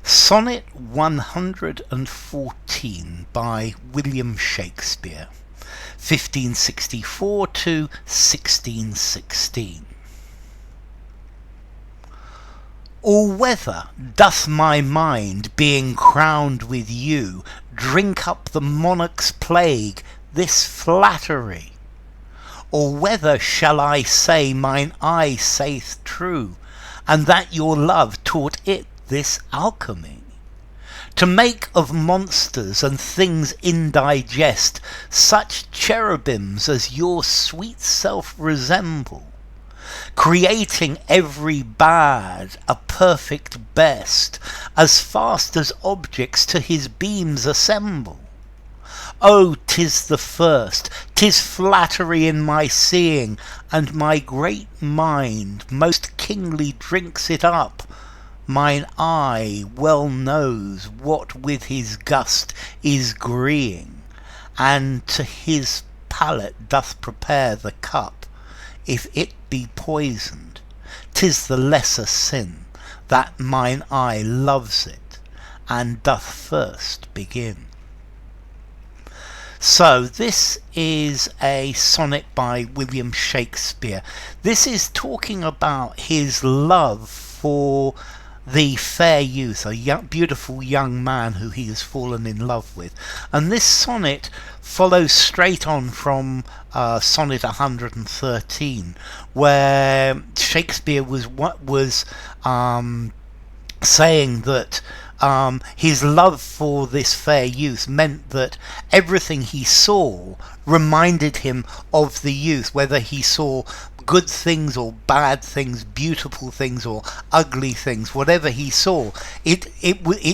Sonnet 114 by William Shakespeare, 1564 to 1616. Or whether doth my mind, being crowned with you, drink up the monarch's plague, this flattery? Or whether shall I say mine eye saith true, and that your love taught it this alchemy? To make of monsters and things indigest such cherubins as your sweet self resemble, creating every bad a perfect best, as fast as objects to his beams assemble. Oh, 'tis the first, 'tis flattery in my seeing, and my great mind most kingly drinks it up. Mine eye well knows what with his gust is greeing, and to his palate doth prepare the cup. If it be poisoned, 'tis the lesser sin, that mine eye loves it, and doth first begin. So this is a sonnet by William Shakespeare. This is talking about his love for the fair youth, a beautiful young man who he has fallen in love with. And this sonnet follows straight on from Sonnet 113, where Shakespeare was saying that his love for this fair youth meant that everything he saw reminded him of the youth, whether he saw good things or bad things, beautiful things or ugly things, whatever he saw, it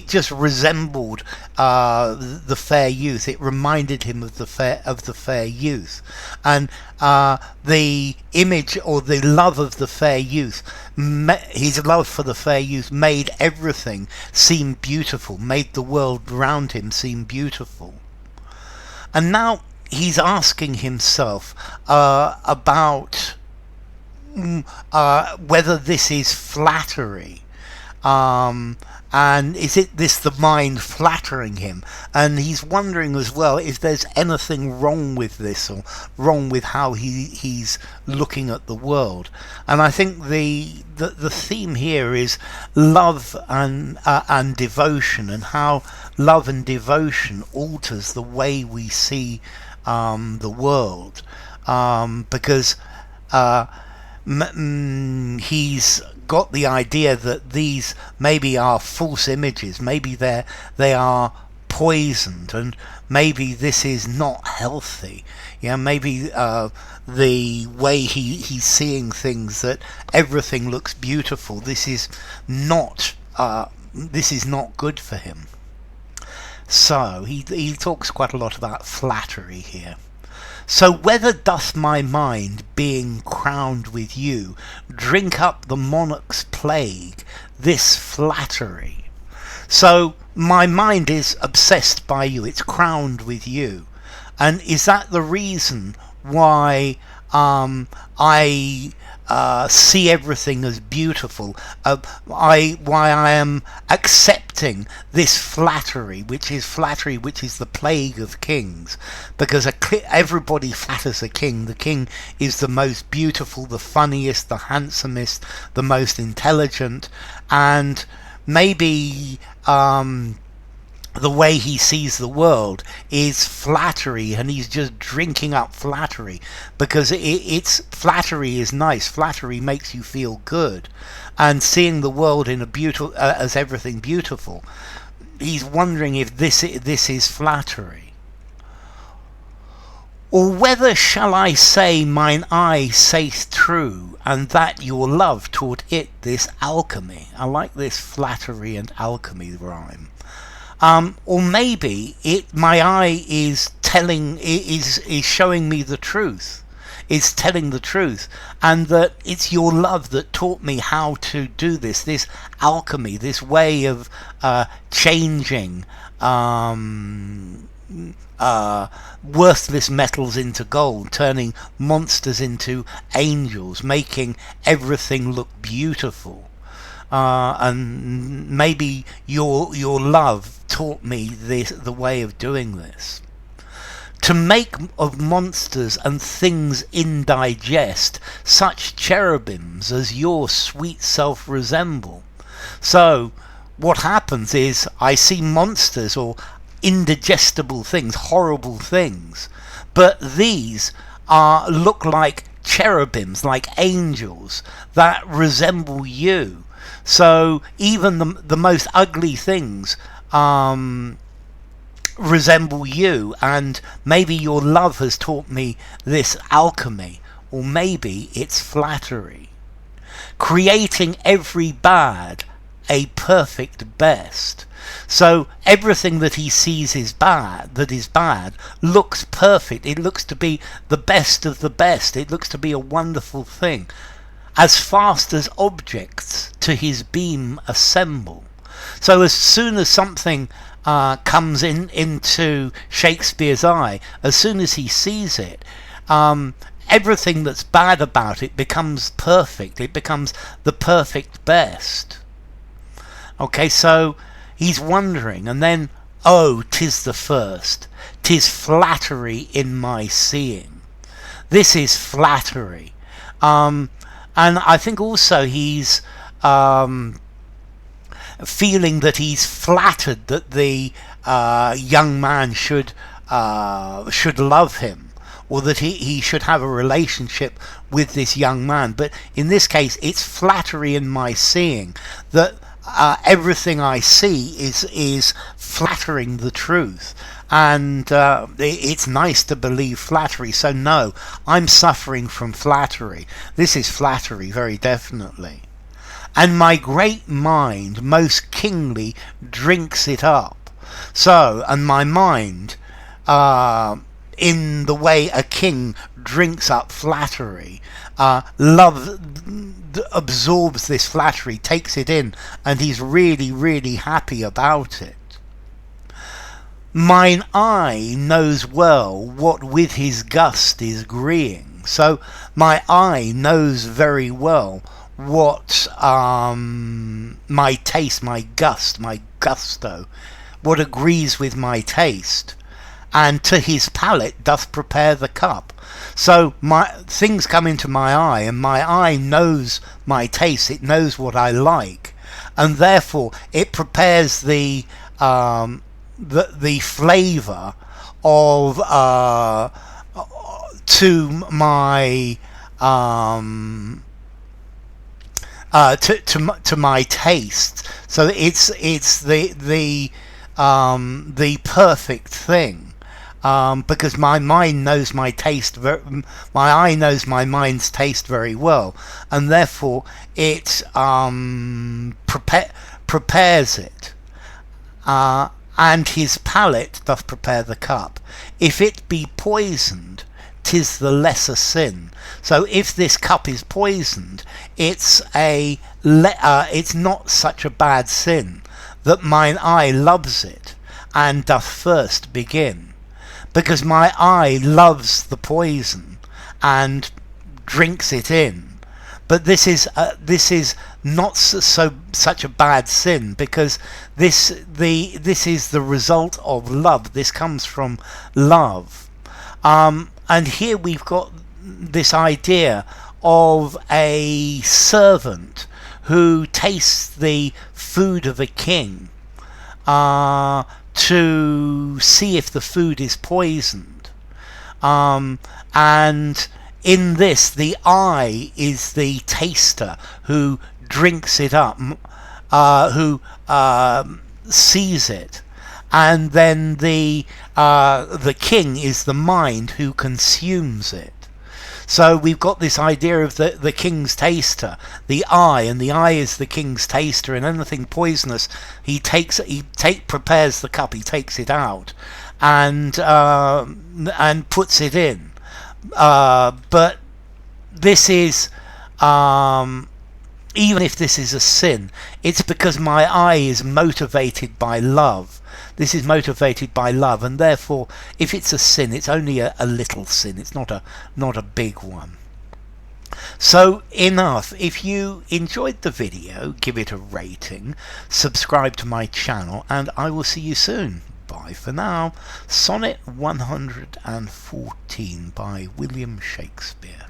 just resembled the fair youth. It reminded him of the fair youth, and the image or the love of the fair youth, his love for the fair youth, made everything seem beautiful, made the world around him seem beautiful. And now he's asking himself about whether this is flattery, and is it this the mind flattering him? And he's wondering as well if there's anything wrong with this, or wrong with how he's looking at the world. And I think the theme here is love and devotion, and how love and devotion alters the way we see the world, because he's got the idea that these maybe are false images, maybe they are poisoned, and maybe this is not healthy. Maybe the way he's seeing things, that everything looks beautiful, this is not good for him. So he talks quite a lot about flattery here. So whether doth my mind, being crowned with you, drink up the monarch's plague, this flattery? So my mind is obsessed by you, it's crowned with you. And is that the reason why I see everything as beautiful, why I am accepting this flattery, which is the plague of kings? Because everybody flatters a king. The king is the most beautiful, the funniest, the handsomest, the most intelligent, and maybe the way he sees the world is flattery, and he's just drinking up flattery, because it's flattery is nice. Flattery makes you feel good, and seeing the world in a beautiful as everything beautiful, he's wondering if this is flattery. Or whether shall I say mine eye saith true, and that your love taught it this alchemy? I like this flattery and alchemy rhyme. Or maybe my eye is showing me the truth, is telling the truth, and that it's your love that taught me how to do this alchemy, this way of changing worthless metals into gold, turning monsters into angels, making everything look beautiful. and maybe your love taught me the way of doing this. To make of monsters and things indigest such cherubims as your sweet self resemble. So what happens is I see monsters or indigestible things, horrible things, but these look like cherubims, like angels that resemble you. So even the most ugly things resemble you, and maybe your love has taught me this alchemy, or maybe it's flattery. Creating every bad a perfect best. So everything that he sees is bad, looks perfect. It looks to be the best of the best. It looks to be a wonderful thing. As fast as objects to his beam assemble. So as soon as something comes into Shakespeare's eye, as soon as he sees it, everything that's bad about it becomes perfect. It becomes the perfect best. Okay, so he's wondering, and then, oh, 'tis the first, 'tis flattery in my seeing. This is flattery. And I think also he's feeling that he's flattered that the young man should love him, or that he should have a relationship with this young man. But in this case, it's flattery in my seeing, that everything I see is flattering the truth. And it's nice to believe flattery. So no, I'm suffering from flattery. This is flattery, very definitely. And my great mind most kingly drinks it up. So, and my mind, in the way a king drinks up flattery, love absorbs this flattery, takes it in, and he's really, really happy about it. Mine eye knows well what with his gust is greeing. So my eye knows very well what my taste, my gust, my gusto, what agrees with my taste, and to his palate doth prepare the cup. So my things come into my eye, and my eye knows my taste, it knows what I like, and therefore it prepares the flavour of to my to my taste. So it's the perfect thing. Because my mind knows my taste, my eye knows my mind's taste very well, and therefore it prepares it. And his palate doth prepare the cup. If it be poisoned, 'tis the lesser sin. So if this cup is poisoned, it's not such a bad sin, that mine eye loves it, and doth first begin. Because my eye loves the poison and drinks it in. But this is not such a bad sin, because this is the result of love. This comes from love. And here we've got this idea of a servant who tastes the food of a king to see if the food is poisoned. And in this, the eye is the taster who drinks it up, who sees it, and then the king is the mind who consumes it. So we've got this idea of the king's taster, the eye, and the eye is the king's taster, and anything poisonous he prepares the cup, he takes it out, and puts it in. But this is, even if this is a sin, it's because my eye is motivated by love. This is motivated by love, and therefore, if it's a sin, it's only a little sin. It's not a big one. So enough. If you enjoyed the video, give it a rating, subscribe to my channel, and I will see you soon. Bye for now. Sonnet 114 by William Shakespeare.